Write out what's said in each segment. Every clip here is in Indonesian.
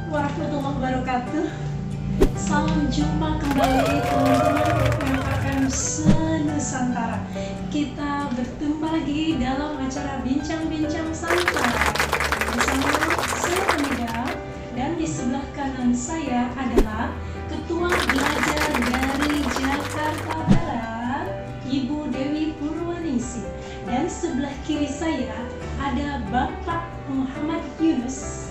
warahmatullahi wabarakatuh. Salam jumpa kembali teman-teman UMKM se-Nusantara. Kita bertemu lagi dalam acara Bincang-Bincang Santai bersama saya Hamida, dan di sebelah kanan saya adalah Ketua Belajar dari Jakarta Barat, Ibu Dewi Purwaningsih, dan sebelah kiri saya ada Bapak Muhammad Yunus,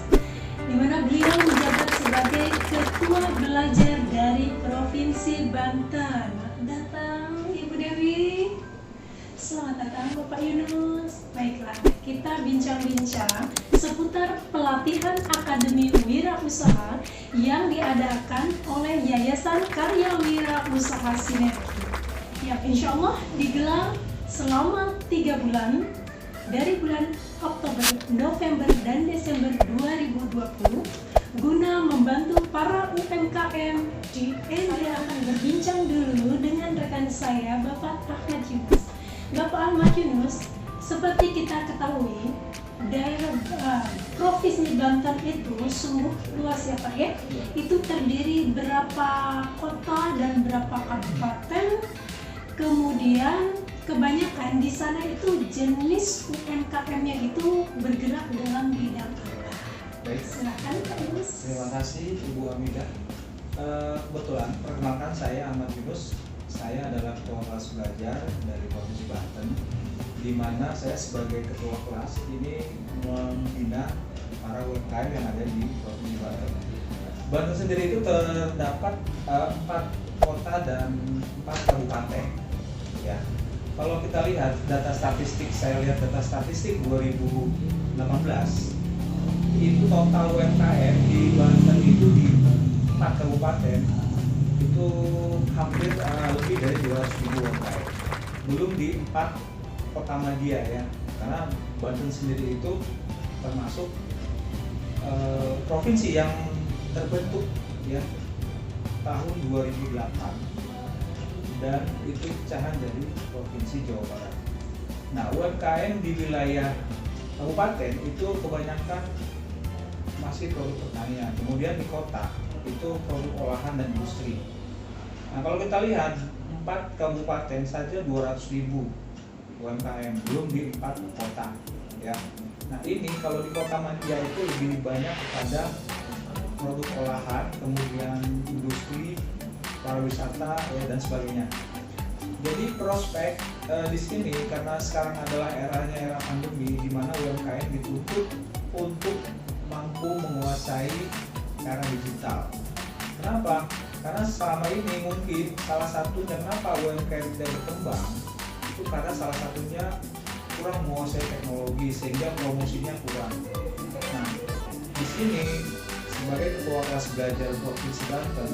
di mana beliau menjabat sebagai Ketua Belajar dari Provinsi Banten. Datang Ibu Dewi. Selamat datang Bapak Yunus. Baiklah, kita bincang-bincang seputar pelatihan Akademi Wirausaha yang diadakan oleh Yayasan Karya Wirausaha Sinergi. Ya, insya Allah digelar selama 3 bulan, dari bulan Oktober, November, dan Desember 2020, guna membantu para UMKM. Saya akan berbincang dulu dengan rekan saya, Bapak Ahmad Yunus. Bapak Ahmad Yunus, seperti kita ketahui, daerah Provinsi Banten itu sungguh luas ya Pak ya. Itu terdiri berapa kota dan berapa kabupaten. Kemudian kebanyakan di sana itu jenis UMKM-nya itu bergerak dalam bidang apa? Baik. Silakan Pak Yunus. Terima kasih Ibu Hamida. Kebetulan perkenalkan saya Ahmad Yunus. Saya adalah ketua kelas belajar dari Provinsi Banten, di mana saya sebagai ketua kelas ini membina para UMKM yang ada di Provinsi Banten. Banten sendiri itu terdapat 4 kota dan 4 kabupaten. Ya. Kalau kita lihat data statistik, saya lihat data statistik 2018, itu total UMKM di Banten itu di 4 kabupaten itu hampir lebih dari 200.000 UMKM. Belum di 4 kota media ya, karena Banten sendiri itu termasuk provinsi yang terbentuk ya tahun 2008, dan itu pecahan dari Provinsi Jawa Barat. Nah, UMKM di wilayah kabupaten itu kebanyakan masih produk pertanian. Kemudian di kota itu produk olahan dan industri. Nah, kalau kita lihat 4 kabupaten saja 200.000 UMKM, belum di 4 kota ya. Nah, ini kalau di kota Madia itu lebih banyak kepada produk olahan, kemudian industri, pariwisata ya, dan sebagainya. Jadi prospek di sini, karena sekarang adalah era pandemi, di mana UMKM dituntut untuk mampu menguasai era digital. Kenapa? Karena selama ini mungkin salah satunya kenapa UMKM tidak berkembang itu karena salah satunya kurang menguasai teknologi, sehingga promosinya kurang. Nah, di sini sebagai ketua kelas belajar Provinsi Banten,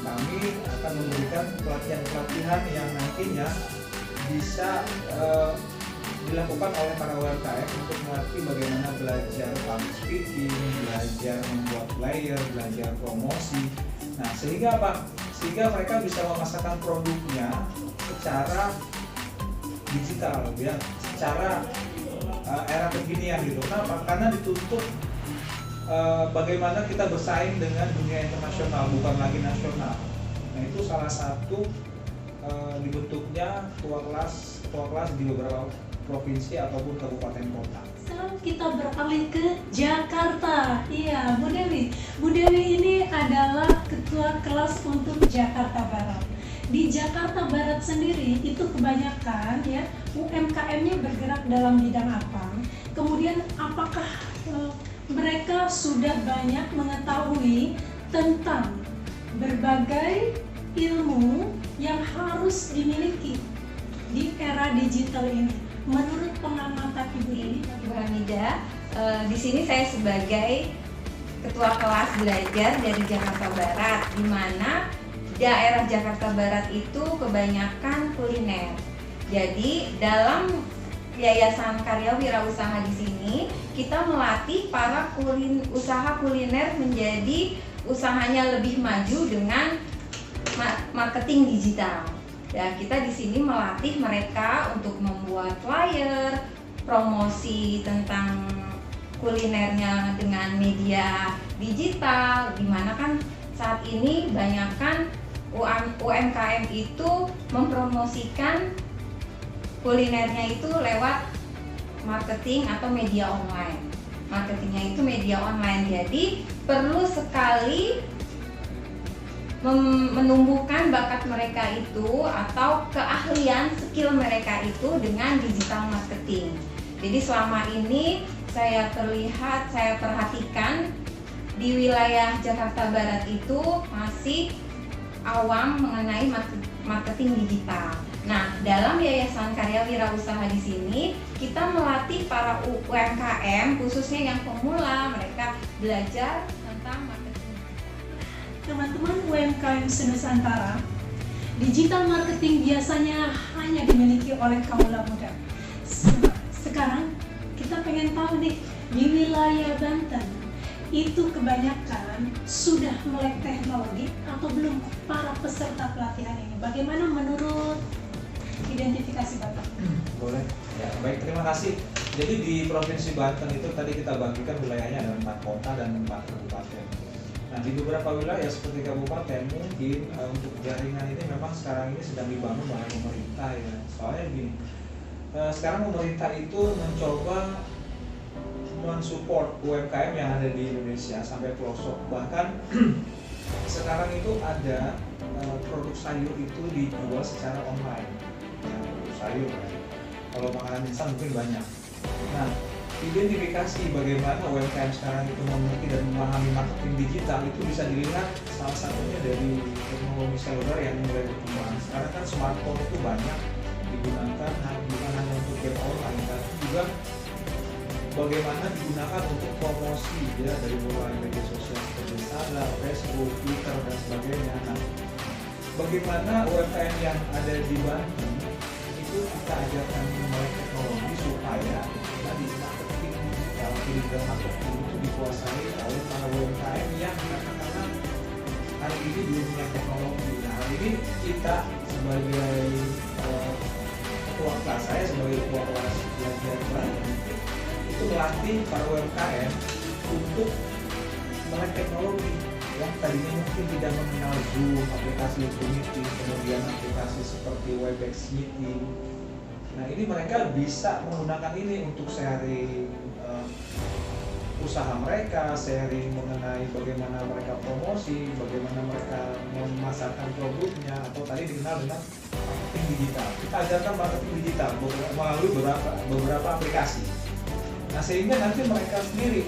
kami akan memberikan pelatihan-pelatihan yang nantinya bisa dilakukan oleh para UMKM untuk melatih bagaimana belajar public speaking, belajar membuat flyer, belajar promosi. Nah, sehingga apa? Sehingga mereka bisa memasarkan produknya secara digital, ya, secara era kekinian gitu. Kenapa? Karena dituntut bagaimana kita bersaing dengan dunia internasional, bukan lagi nasional. Nah, itu salah satu dibentuknya ketua kelas di beberapa provinsi ataupun kabupaten kota. Sekarang kita beralih ke Jakarta. Iya, Bu Dewi. Bu Dewi ini adalah ketua kelas untuk Jakarta Barat. Di Jakarta Barat sendiri itu kebanyakan ya UMKM-nya bergerak dalam bidang apa? Kemudian apakah mereka sudah banyak mengetahui tentang berbagai ilmu yang harus dimiliki di era digital ini? Menurut pengamatan Ibu Dewi, Ibu Hamida, di sini saya sebagai ketua kelas belajar dari Jakarta Barat, di mana daerah Jakarta Barat itu kebanyakan kuliner. Jadi dalam Yayasan Karya Wirausaha di sini kita melatih para usaha kuliner menjadi usahanya lebih maju dengan marketing digital. Ya, kita di sini melatih mereka untuk membuat flyer, promosi tentang kulinernya dengan media digital, dimana kan saat ini banyakkan UMKM itu mempromosikan kulinernya itu lewat marketing atau media online. Marketingnya itu media online, jadi perlu sekali menumbuhkan bakat mereka itu atau keahlian skill mereka itu dengan digital marketing. Jadi selama ini saya perhatikan di wilayah Jakarta Barat itu masih awam mengenai marketing digital. Nah, dalam Yayasan Karya Wirausaha di sini kita melatih para UMKM khususnya yang pemula, mereka belajar tentang marketing. Teman-teman UMKM Senusantara, digital marketing biasanya hanya dimiliki oleh kaum muda. Sekarang kita pengen tahu nih, di wilayah Banten itu kebanyakan sudah melek teknologi atau belum para peserta pelatihan ini? Bagaimana menurut identifikasi Bapak? Boleh. Ya, baik, terima kasih. Jadi di Provinsi Banten itu tadi kita bagikan wilayahnya ada 4 kota dan 4 kabupaten. Nah, di beberapa wilayah seperti kabupaten mungkin untuk jaringan ini memang sekarang ini sedang dibangun oleh pemerintah ya. Soalnya begini, sekarang pemerintah itu mencoba mensupport UMKM yang ada di Indonesia sampai pelosok. Bahkan sekarang itu ada produk sayur itu dijual secara online. Ya, produk sayur ya. Kalau makanan instan mungkin banyak. Nah, identifikasi bagaimana UMKM sekarang itu memiliki dan memahami marketing digital itu bisa dilihat salah satunya dari teknologi seluler yang mulai berkembang. Sekarang kan smartphone itu banyak digunakan bukan hanya untuk game online, tapi juga bagaimana digunakan untuk promosi ya, dari mulai media sosial seperti Instagram, Facebook, Twitter dan sebagainya. Nah, bagaimana UMKM yang ada di Banten itu kita ajarkan melek teknologi supaya tadi marketing digital, digital marketing itu dikuasai oleh para UMKM yang katakanlah hari ini belum punya teknologi. Nah, hari ini kita sebagai ketua kelas, saya sebagai ketua kelas belajar itu melatih para UMKM untuk melek teknologi yang tadinya mungkin tidak mengenal Zoom, aplikasi Zoom Meeting, kemudian aplikasi seperti Webex Meeting. Nah, ini mereka bisa menggunakan ini untuk sharing usaha mereka, sharing mengenai bagaimana mereka promosi, bagaimana mereka memasarkan produknya, atau tadi dikenal dengan marketing digital. Kita ajarkan marketing digital melalui beberapa aplikasi. Nah, sehingga nanti mereka sendiri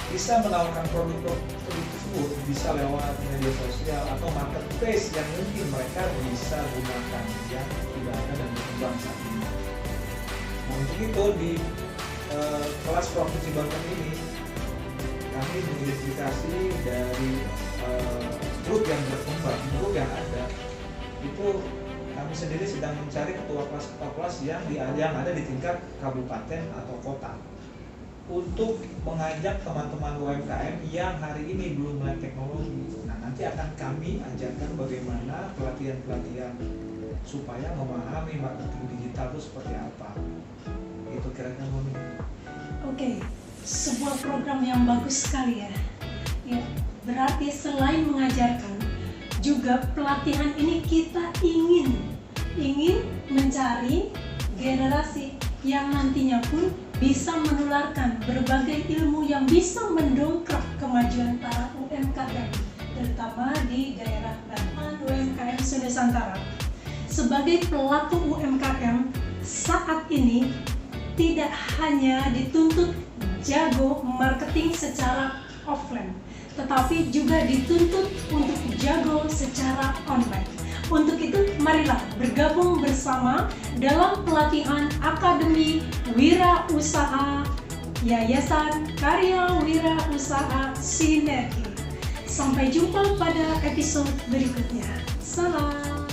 bisa menawarkan produk tersebut bisa lewat media sosial atau marketplace yang mungkin mereka bisa gunakan yang tidak ada dan berkembang saat ini. Nah, untuk itu di kelas Provinsi Banten ini kami mengidentifikasi dari grup yang berkembang, grup yang ada itu kami sendiri sedang mencari ketua kelas yang ada di tingkat kabupaten atau kota untuk mengajak teman-teman UMKM yang hari ini belum melek teknologi. Nah, nanti akan kami ajarkan bagaimana pelatihan-pelatihan supaya memahami marketing digital itu seperti apa. Itu kira-kira Moni. Oke, sebuah program yang bagus sekali ya. Ya, berarti selain mengajarkan, juga pelatihan ini kita ingin mencari generasi yang nantinya pun bisa menularkan berbagai ilmu yang bisa mendongkrak kemajuan para UMKM, terutama di daerah Banten UMKM Senusantara. Sebagai pelaku UMKM saat ini tidak hanya dituntut jago marketing secara offline, tetapi juga dituntut untuk jago secara online. Untuk itu, marilah bergabung bersama dalam pelatihan Akademi Wirausaha Yayasan Karya Wirausaha Sinergi. Sampai jumpa pada episode berikutnya. Salam.